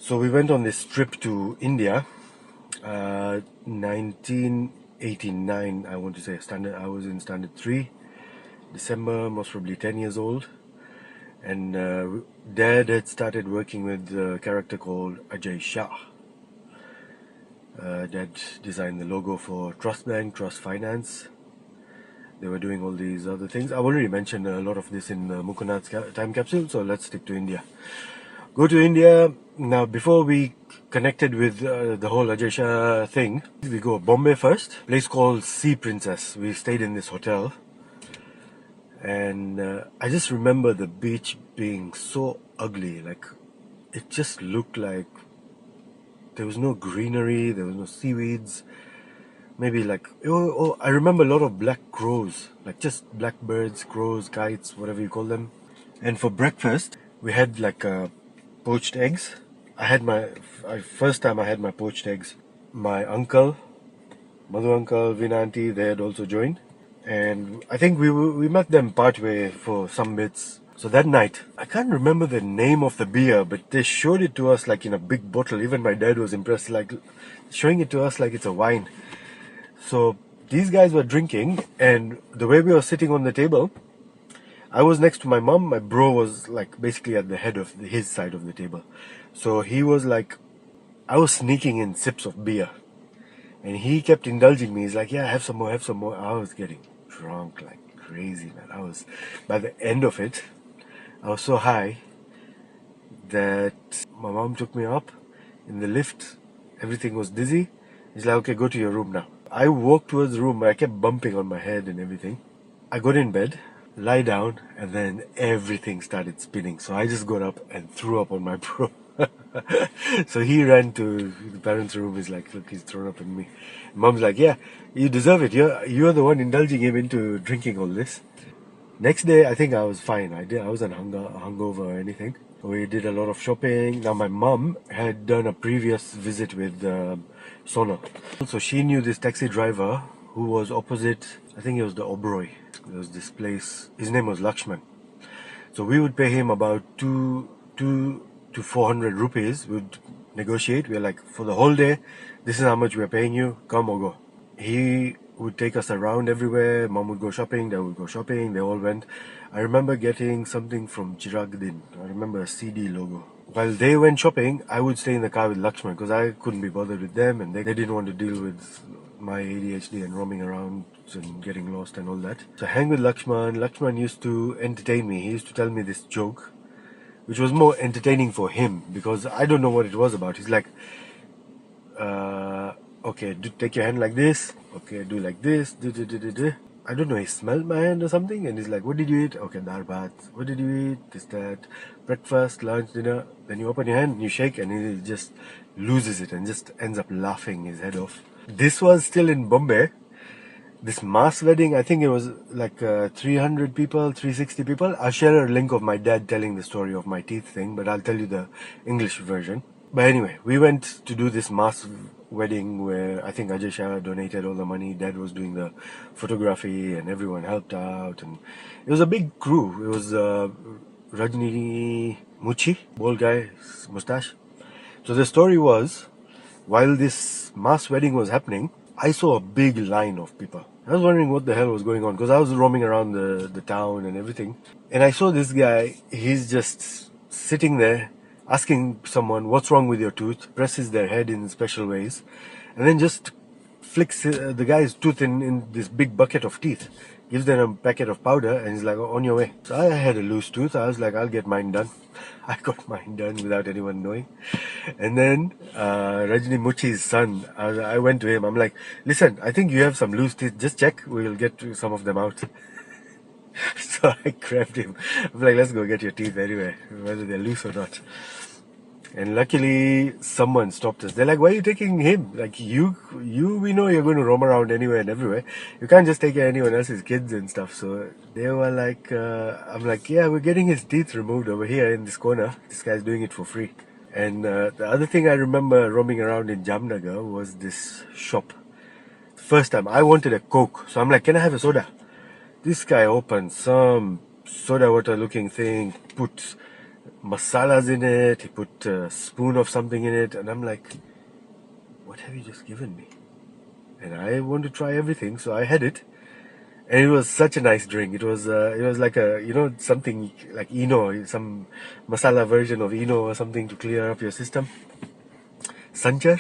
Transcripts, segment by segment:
So we went on this trip to India, 1989. I want to say standard. I was in standard 3, December, most probably 10 years old, and Dad had started working with a character called Ajay Shah. Dad designed the logo for Trust Bank, Trust Finance. They were doing all these other things. I've already mentioned a lot of this in Mukunad's time capsule, so let's stick to India. Go to India. Now, before we connected with the whole Ajay Shah thing, we go Bombay first. Place called Sea Princess. We stayed in this hotel. And I just remember the beach being so ugly. Like, it just looked like there was no greenery, there was no seaweeds. Maybe like, I remember a lot of black crows. Like just blackbirds, crows, kites, whatever you call them. And for breakfast, we had like poached eggs. First time I had my poached eggs. My uncle, Madhu uncle, Vina auntie, they had also joined. And I think we met them partway for some bits. So that night, I can't remember the name of the beer, but they showed it to us like in a big bottle. Even my dad was impressed, like showing it to us like it's a wine. So these guys were drinking, and the way we were sitting on the table, I was next to my mom. My bro was like basically at the head of his side of the table. So he was like, I was sneaking in sips of beer, and he kept indulging me. He's like, yeah, have some more, have some more. I was getting drunk like crazy, man. By the end of it, I was so high that my mom took me up in the lift. Everything was dizzy. He's like, okay, go to your room now. I walked towards the room. I kept bumping on my head and everything. I got in bed, lie down, and then everything started spinning. So I just got up and threw up on my bro. So he ran to the parents' room. He's like, look, he's thrown up on me. Mom's like, yeah, you deserve it. You're the one indulging him into drinking all this. Next day, I think I was fine. I wasn't hungover or anything. We did a lot of shopping. Now my mom had done a previous visit with Sona. So she knew this taxi driver who was opposite, I think it was the Oberoi. There was this place. His name was Lakshman. So we would pay him about 200 to 400 rupees. We'd negotiate. We're like, for the whole day, this is how much we're paying you. Come or go. He would take us around everywhere. Mom would go shopping. Dad would go shopping. They all went. I remember getting something from Chiragdin. I remember a CD logo. While they went shopping, I would stay in the car with Lakshman because I couldn't be bothered with them, and they didn't want to deal with my ADHD and roaming around and getting lost and all that. So I hang with Lakshman. Lakshman used to entertain me. He used to tell me this joke, which was more entertaining for him because I don't know what it was about. He's like, okay, take your hand like this. Okay, do like this. I don't know, he smelled my hand or something, and he's like, what did you eat? Okay, dal bhat. What did you eat? This, that. Breakfast, lunch, dinner. Then you open your hand, you shake, and he just loses it and just ends up laughing his head off. This was still in Bombay. This mass wedding, I think it was like 300 people, 360 people. I'll share a link of my dad telling the story of my teeth thing, but I'll tell you the English version. But anyway, we went to do this mass wedding where I think Ajay Shah donated all the money. Dad was doing the photography and everyone helped out. And it was a big crew. It was Rajni Muchi, bald guy, mustache. So the story was, while this mass wedding was happening, I saw a big line of people. I was wondering what the hell was going on because I was roaming around the town and everything. And I saw this guy, he's just sitting there asking someone, what's wrong with your tooth? Presses their head in special ways. And then just flicks the guy's tooth in this big bucket of teeth. Gives them a packet of powder and he's like, oh, on your way. So I had a loose tooth. I was like, I'll get mine done. I got mine done without anyone knowing. And then Rajni Muchi's son, I went to him. I'm like, listen, I think you have some loose teeth. Just check. We'll get some of them out. So I grabbed him. I'm like, let's go get your teeth anyway, whether they're loose or not. And luckily, someone stopped us. They're like, why are you taking him? Like, we know you're going to roam around anywhere and everywhere. You can't just take anyone else's kids and stuff. So they were like, I'm like, yeah, we're getting his teeth removed over here in this corner. This guy's doing it for free. And the other thing I remember roaming around in Jamnagar was this shop. First time, I wanted a Coke. So I'm like, can I have a soda? This guy opened some soda water looking thing, put masalas in it. He put a spoon of something in it, and I'm like, what have you just given me? And I want to try everything, so I had it, and it was such a nice drink. It was like a, something like Eno, some masala version of Eno or something to clear up your system. Sanchar,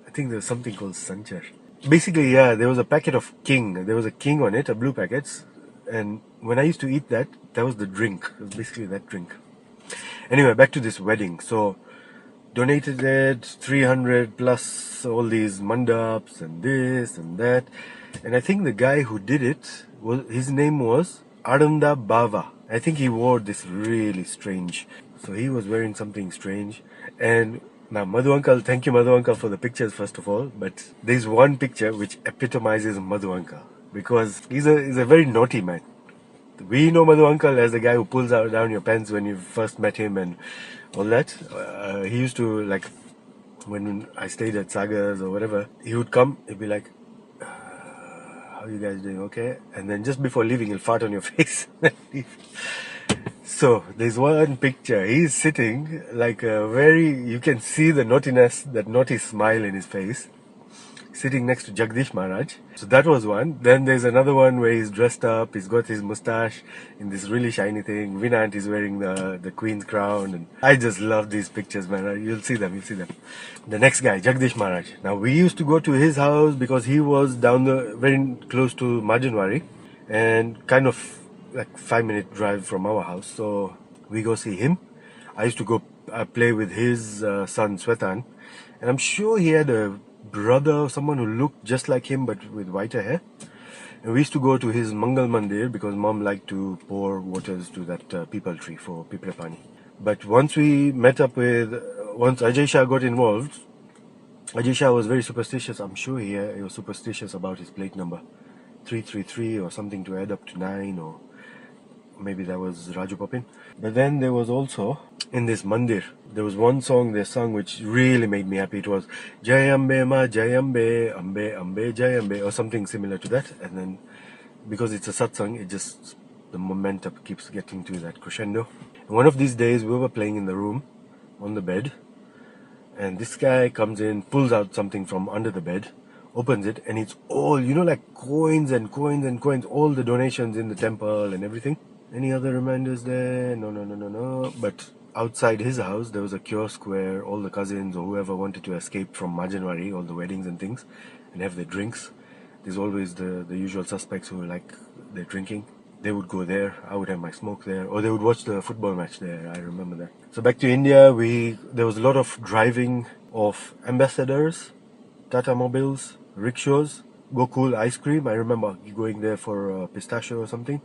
I think there's something called Sanchar. Basically, yeah, there was a packet of King. There was a King on it, a blue packet, and when I used to eat that, that was the drink. It was basically that drink. Anyway, back to this wedding. So donated it 300 plus all these mandaps and this and that, and I think the guy who did it was, his name was Aranda Bava. I think he wore this really strange, so he was wearing something strange. And now Madhu uncle, thank you Madhu uncle for the pictures first of all, but there's one picture which epitomizes Madhu uncle, because he's a very naughty man. We know Madhu uncle as the guy who pulls out down your pants when you first met him and all that. He used to, like, when I stayed at Sagar's or whatever, he would come, he'd be like, how are you guys doing? Okay. And then just before leaving, he'll fart on your face. So there's one picture, he's sitting like a very, you can see the naughtiness, that naughty smile in his face, sitting next to Jagdish Maharaj. So that was one. Then there's another one where he's dressed up, he's got his mustache in this really shiny thing. Vinant is wearing the queen's crown. And I just love these pictures, man. You'll see them. The next guy, Jagdish Maharaj. Now we used to go to his house because he was down very close to Majanwari, and kind of like 5 minute drive from our house. So we go see him. I used to go play with his son Svetan, and I'm sure he had a brother, someone who looked just like him but with whiter hair. And we used to go to his Mangal Mandir because mom liked to pour waters to that people tree for Pipre Pani. But once we met up with, once Ajay Shah got involved, Ajay Shah was very superstitious. I'm sure he was superstitious about his plate number 333 or something to add up to 9, or maybe that was Raju Papin. But then there was also, in this mandir, there was one song they sung which really made me happy. It was Jayambe Ma Jayambe Ambe Ambe Jayambe, or something similar to that. And then because it's a satsang, it just, the momentum keeps getting to that crescendo. And one of these days we were playing in the room on the bed, and this guy comes in, pulls out something from under the bed, opens it, and it's all, like coins and coins and coins, all the donations in the temple and everything. Any other reminders there? No. But outside his house, there was a kiosk where all the cousins or whoever wanted to escape from Majanwari, all the weddings and things, and have their drinks. There's always the usual suspects who like their drinking. They would go there. I would have my smoke there, or they would watch the football match there. I remember that. So back to India, there was a lot of driving of ambassadors, Tata mobiles, rickshaws, Gokul ice cream. I remember going there for pistachio or something.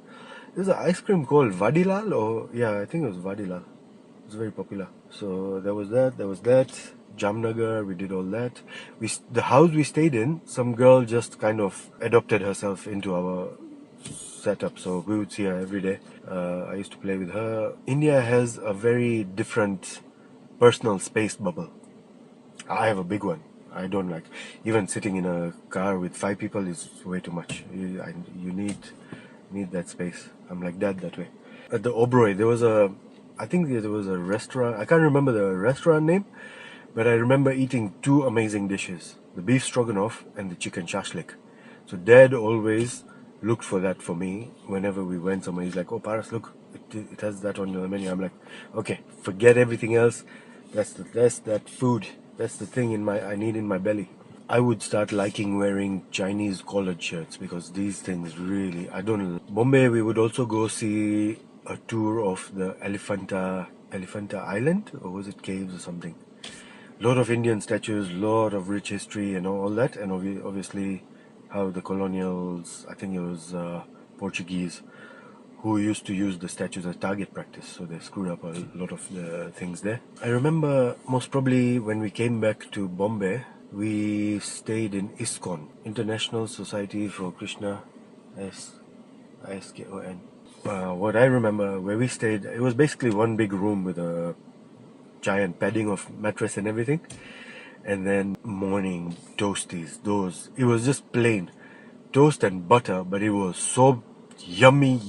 There's an ice cream called Vadilal, or yeah, I think it was Vadilal. It was very popular. So there was that. Jamnagar, we did all that. The house we stayed in, some girl just kind of adopted herself into our setup, so we would see her every day. I used to play with her. India has a very different personal space bubble. I have a big one. I don't like, even sitting in a car with 5 people is way too much. You need that space. I'm like that way. At the Oberoi, I think there was a restaurant. I can't remember the restaurant name, but I remember eating 2 amazing dishes: the beef stroganoff and the chicken shashlik. So Dad always looked for that for me whenever we went somewhere. He's like, "Oh, Paras, look, it has that on the menu." I'm like, "Okay, forget everything else. That's that food. That's the thing I need in my belly." I would start liking wearing Chinese collared shirts because these things really, I don't. Bombay, we would also go see a tour of the Elephanta Island, or was it caves or something? Lot of Indian statues, lot of rich history and all that, and obviously how the colonials, I think it was Portuguese, who used to use the statues as target practice, so they screwed up a lot of the things there. I remember most probably when we came back to Bombay, we stayed in ISKCON, International Society for Krishna, ISKCON. What I remember, where we stayed, it was basically one big room with a giant padding of mattress and everything, and then morning toasties, it was just plain toast and butter, but it was so yummy.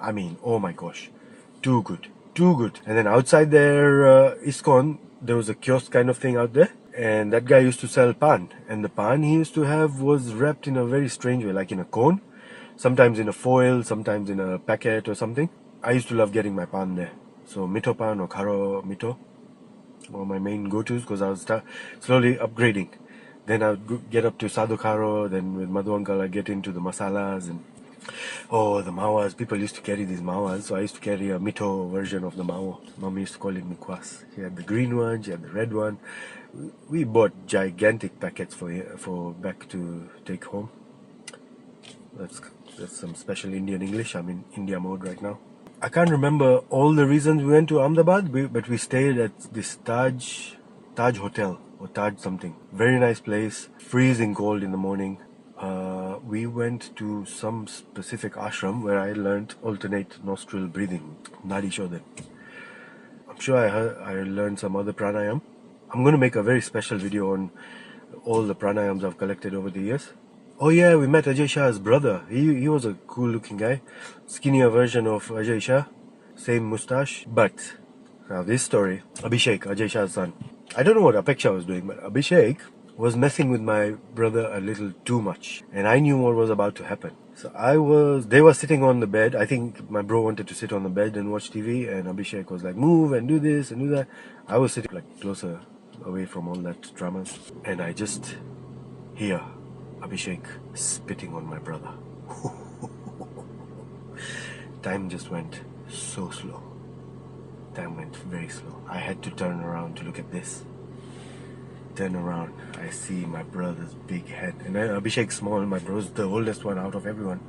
I mean, oh my gosh, too good. too good. And then outside there, ISKCON, there was a kiosk kind of thing out there. And that guy used to sell pan. And the pan he used to have was wrapped in a very strange way, like in a cone. Sometimes in a foil, sometimes in a packet or something. I used to love getting my pan there. So mito pan or karo mito were my main go-tos because I was slowly upgrading. Then I would get up to sado karo, then with Madhu uncle I'd get into the masalas and the mawas. People used to carry these mawas, so I used to carry a mito version of the mawa. Mom used to call it mikwas. She had the green one, she had the red one. We bought gigantic packets for back to take home. That's some special Indian English. I'm in India mode right now. I can't remember all the reasons we went to Ahmedabad, but we stayed at this Taj Hotel or Taj something. Very nice place. Freezing cold in the morning. We went to some specific ashram where I learned alternate nostril breathing, Nadi Shodhan. I'm sure I learned some other pranayam. I'm going to make a very special video on all the pranayams I've collected over the years. Oh yeah, we met Ajay Shah's brother. He was a cool looking guy. Skinnier version of Ajay Shah. Same moustache. But now this story, Abhishek, Ajay Shah's son. I don't know what Apeksha was doing, but Abhishek was messing with my brother a little too much. And I knew what was about to happen. So they were sitting on the bed. I think my bro wanted to sit on the bed and watch TV, and Abhishek was like, move and do this and do that. I was sitting like closer away from all that drama. And I just hear Abhishek spitting on my brother. Time just went so slow. Time went very slow. I had to turn around to look at this. Turn around, I see my brother's big head. And then Abhishek's small, my bro's the oldest one out of everyone.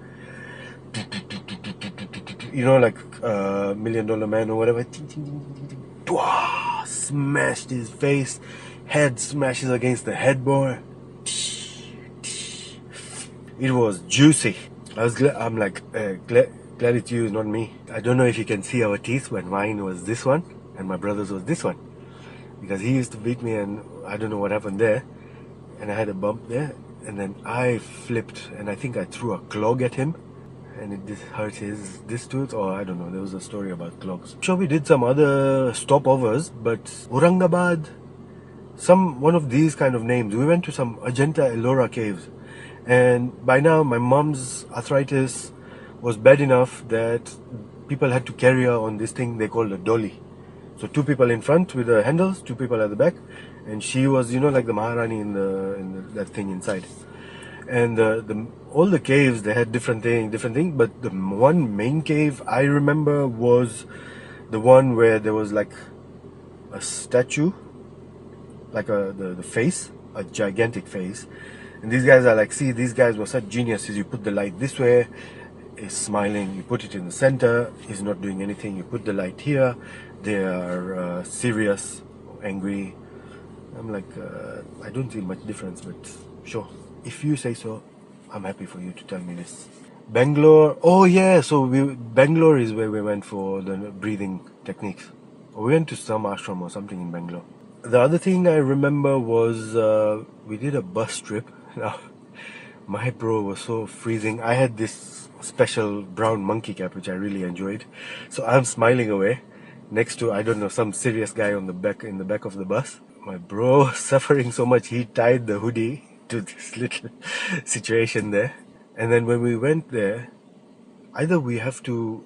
You know, like $1 Million Man or whatever. Smashed his face. Head smashes against the headboard. It was juicy. I'm like, glad it's you, not me. I don't know if you can see our teeth, but mine was this one and my brother's was this one. Because he used to beat me and I don't know what happened there. And I had a bump there. And then I flipped and I think I threw a clog at him. And it hurt this tooth, or I don't know, there was a story about clogs. Sure, we did some other stopovers, but Aurangabad, one of these kind of names. We went to some Ajanta Ellora caves. And by now, my mom's arthritis was bad enough that people had to carry her on this thing they called a dolly. So 2 people in front with the handles, 2 people at the back, and she was, like the Maharani in that thing inside. And all the caves, they had different thing, but the one main cave I remember was the one where there was like a statue, like the face, a gigantic face. And these guys are like, see, these guys were such geniuses. You put the light this way, is smiling. You put it in the center, he's not doing anything. You put the light here, they are serious, angry. I'm like, I don't see much difference, but sure. If you say so, I'm happy for you to tell me this. Bangalore, oh yeah, so Bangalore is where we went for the breathing techniques. We went to some ashram or something in Bangalore. The other thing I remember was we did a bus trip. Now, my bro was so freezing. I had this special brown monkey cap which I really enjoyed. So I'm smiling away next to, I don't know, some serious guy in the back of the bus. My bro was suffering so much he tied the hoodie to this little situation there. And then when we went there, either we have to,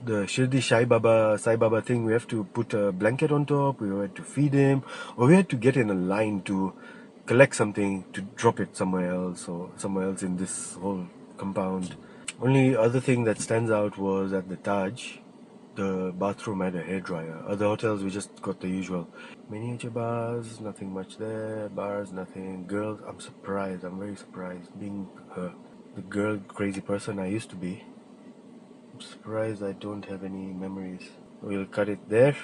the Shirdi Sai Baba thing, we have to put a blanket on top, we had to feed him, or we had to get in a line to collect something to drop it somewhere else, or somewhere else in this whole compound. Only other thing that stands out was at the Taj, the bathroom had a hairdryer. Other hotels we just got the usual miniature bars, nothing much there, bars, nothing. Girls, I'm very surprised, being the girl crazy person I used to be. I'm surprised I don't have any memories. We'll cut it there.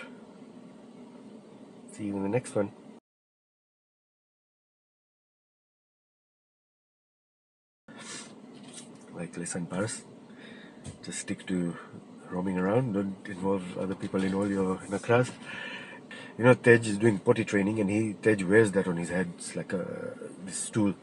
See you in the next one. Like, listen, Paris, just stick to roaming around. Don't involve other people in all your class. Tej is doing potty training, and Tej wears that on his head. It's like this stool.